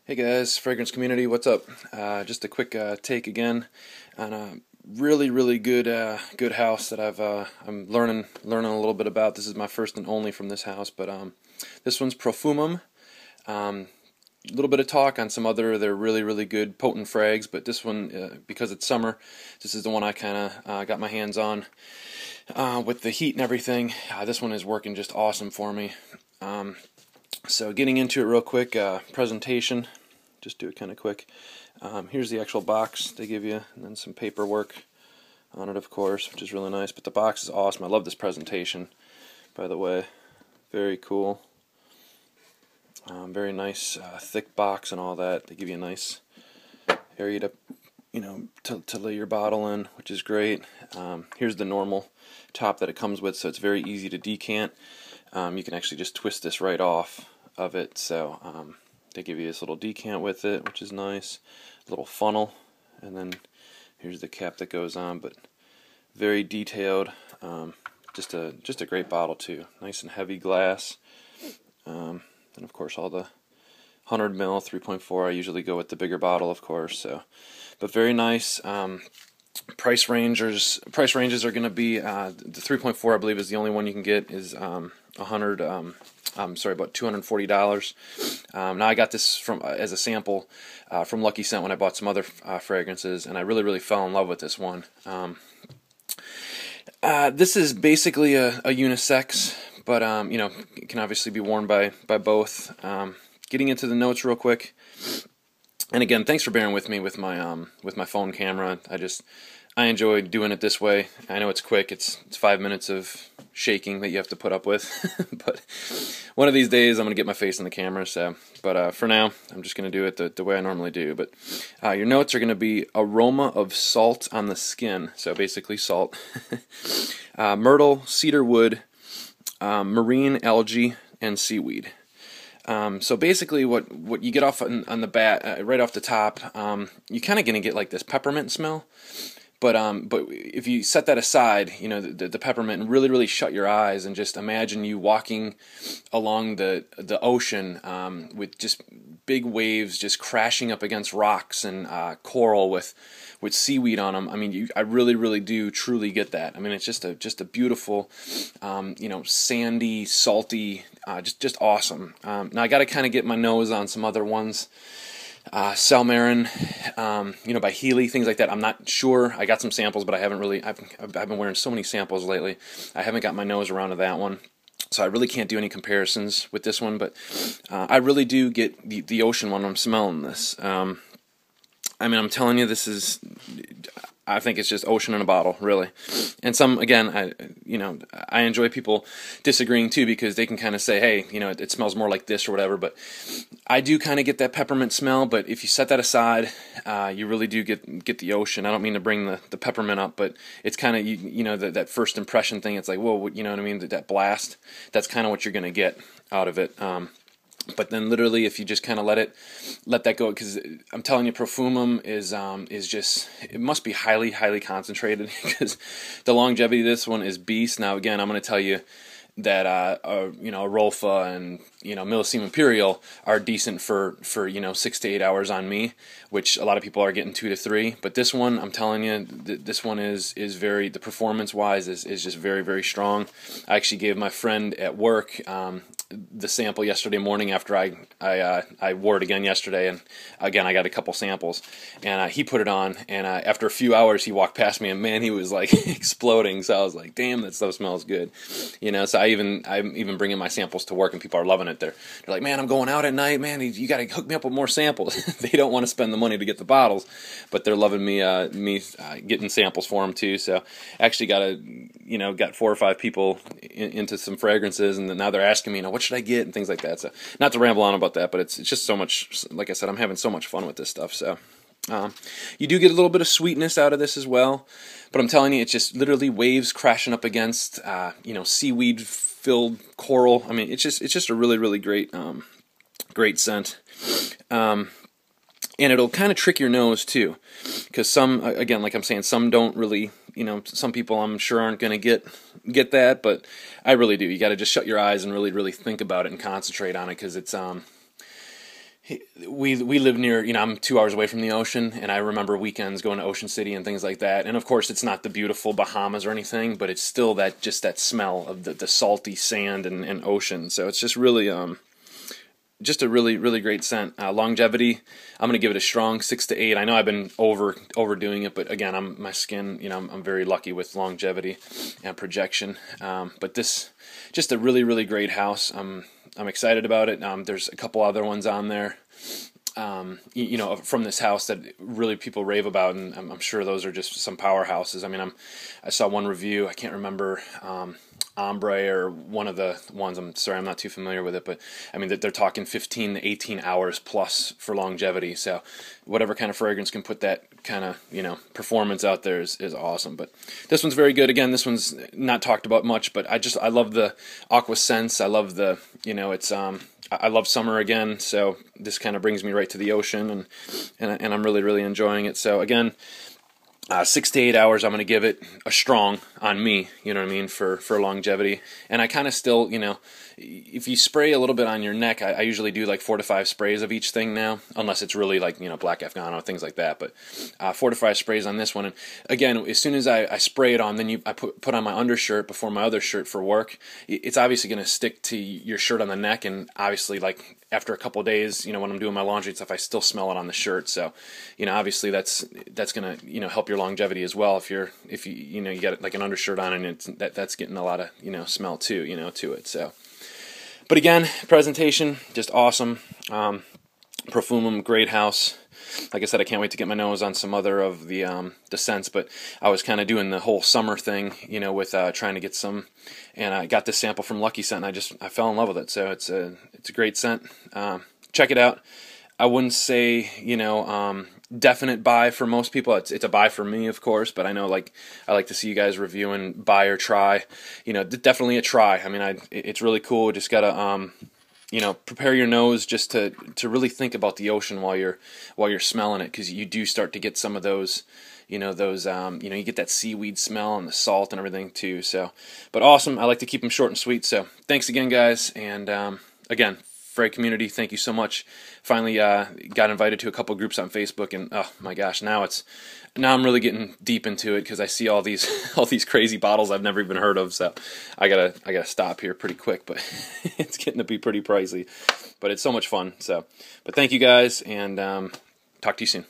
Hey guys, fragrance community, what's up? Just a quick take again on a really good house that I'm learning a little bit about. This is my first and only from this house, but this one's Profumum. A little bit of talk on some other they're really good potent frags, but this one because it's summer, this is the one I kind of got my hands on with the heat and everything. This one is working just awesome for me. So getting into it real quick, presentation, just do it kind of quick. Here's the actual box they give you, and then some paperwork on it, of course, which is really nice. But the box is awesome. I love this presentation, by the way. Very cool. Very nice, thick box and all that. They give you a nice area to, to lay your bottle in, which is great. Here's the normal top that it comes with, so it's very easy to decant. You can actually just twist this right off of it, so they give you this little decant with it, which is nice. Little funnel, and then here's the cap that goes on, but very detailed. Just a great bottle too. Nice and heavy glass. And of course all the 100 ml 3.4. I usually go with the bigger bottle, of course. So, but very nice. Price ranges are going to be the 3.4. I believe is the only one you can get is about $240. Now I got this from as a sample from Lucky Scent when I bought some other fragrances, and I really fell in love with this one. This is basically a unisex, but it can obviously be worn by both. Getting into the notes real quick. And again, thanks for bearing with me with my phone camera. I enjoy doing it this way. I know it's quick. It's 5 minutes of shaking that you have to put up with. But one of these days I'm going to get my face in the camera. So, but for now, I'm just going to do it the way I normally do. But your notes are going to be aroma of salt on the skin. So basically salt. Myrtle, cedar wood, marine algae, and seaweed. So basically what you get off on the bat, right off the top, you're kind of going to get like this peppermint smell. But if you set that aside, the peppermint, and really shut your eyes and just imagine you walking along the ocean with just big waves just crashing up against rocks and coral with seaweed on them. I mean, I really do truly get that. I mean, it's just a beautiful, sandy, salty, just awesome. Now I got to kind of get my nose on some other ones. Salmarin, by Healy, things like that. I'm not sure. I got some samples, but I haven't really. I've been wearing so many samples lately. I haven't got my nose around to that one, so I really can't do any comparisons with this one. But I really do get the ocean when I'm smelling this. I mean, I'm telling you, I think it's just ocean in a bottle, really. And I enjoy people disagreeing too, because they can kind of say, hey, it smells more like this or whatever. But I do kind of get that peppermint smell. But if you set that aside, you really do get the ocean. I don't mean to bring the peppermint up, but it's kind of that first impression thing. It's like, whoa, you know what I mean? That blast. That's kind of what you're gonna get out of it. But then literally, if you just kind of let that go, because I'm telling you, Profumum is just, it must be highly concentrated, because the longevity of this one is beast. Now again, I'm going to tell you that Rolfa and Millesime Imperial are decent for 6 to 8 hours on me, which a lot of people are getting 2 to 3. But this one, I'm telling you, this one is very, the performance wise is just very strong. I actually gave my friend at work the sample yesterday morning after I wore it again yesterday, and again I got a couple samples, and he put it on, and after a few hours he walked past me, and man, he was like exploding. So I was like, damn, that stuff smells good, So I'm even bringing my samples to work, and people are loving it. They're like, man, I'm going out at night, man, you got to hook me up with more samples. They don't want to spend the money to get the bottles, but they're loving me getting samples for them too. So actually got 4 or 5 people into some fragrances, and now they're asking me, what should I get, and things like that. So not to ramble on about that, but it's just so much, like I said, I'm having so much fun with this stuff. So you do get a little bit of sweetness out of this as well, but I'm telling you, it's just literally waves crashing up against seaweed filled coral. I mean, it's just a really great scent. And it'll kind of trick your nose too, because some, again, like I'm saying, some don't really, some people I'm sure aren't going to get that, but I really do. You got to just shut your eyes and really think about it and concentrate on it, because it's we live near, I'm 2 hours away from the ocean, and I remember weekends going to Ocean City and things like that. And of course, it's not the beautiful Bahamas or anything, but it's still that smell of the salty sand and ocean. So it's just really just a really, really great scent. Longevity, I'm gonna give it a strong 6 to 8. I know I've been overdoing it, but again, my skin, I'm very lucky with longevity and projection. But this, just a really, really great house. I'm excited about it. There's a couple other ones on there, from this house that really people rave about, and I'm sure those are just some powerhouses. I mean, I saw one review. I can't remember Ombre or one of the ones. I'm sorry, I'm not too familiar with it, but I mean they're talking 15 to 18 hours plus for longevity. So whatever kind of fragrance can put that kind of performance out there is awesome. But this one's very good. Again, this one's not talked about much, but I love the Acqua scents. I love the it's I love summer again, so this kind of brings me right to the ocean, and I'm really, really enjoying it. So again, 6 to 8 hours, I'm going to give it a strong on me, for longevity. And I kind of still, if you spray a little bit on your neck, I usually do like 4 to 5 sprays of each thing now, unless it's really like, Black Afghano, things like that. But 4 to 5 sprays on this one. And again, as soon as I spray it on, then I put on my undershirt before my other shirt for work. It's obviously going to stick to your shirt on the neck, and obviously like after a couple of days, when I'm doing my laundry and stuff, I still smell it on the shirt. So, obviously that's going to, help your longevity as well. If you got like an undershirt on, and that's getting a lot of, smell too, to it. So, but again, presentation, just awesome. Profumum, great house. Like I said, I can't wait to get my nose on some other of the scents, but I was kind of doing the whole summer thing, with trying to get some, and I got this sample from Lucky Scent, and I fell in love with it. So it's a great scent. Check it out. I wouldn't say, definite buy for most people. It's a buy for me, of course, but I know I like to see you guys reviewing buy or try. Definitely a try. I mean, it's really cool. Just gotta prepare your nose just to really think about the ocean while you're smelling it, because you do start to get some of those, you get that seaweed smell and the salt and everything too. So, but awesome. I like to keep them short and sweet. So thanks again, guys. And again, frag community, thank you so much. Finally got invited to a couple groups on Facebook, and oh my gosh, now I'm really getting deep into it, because I see all these crazy bottles I've never even heard of. So I gotta stop here pretty quick, but it's getting to be pretty pricey. But it's so much fun. So, but thank you guys, and talk to you soon.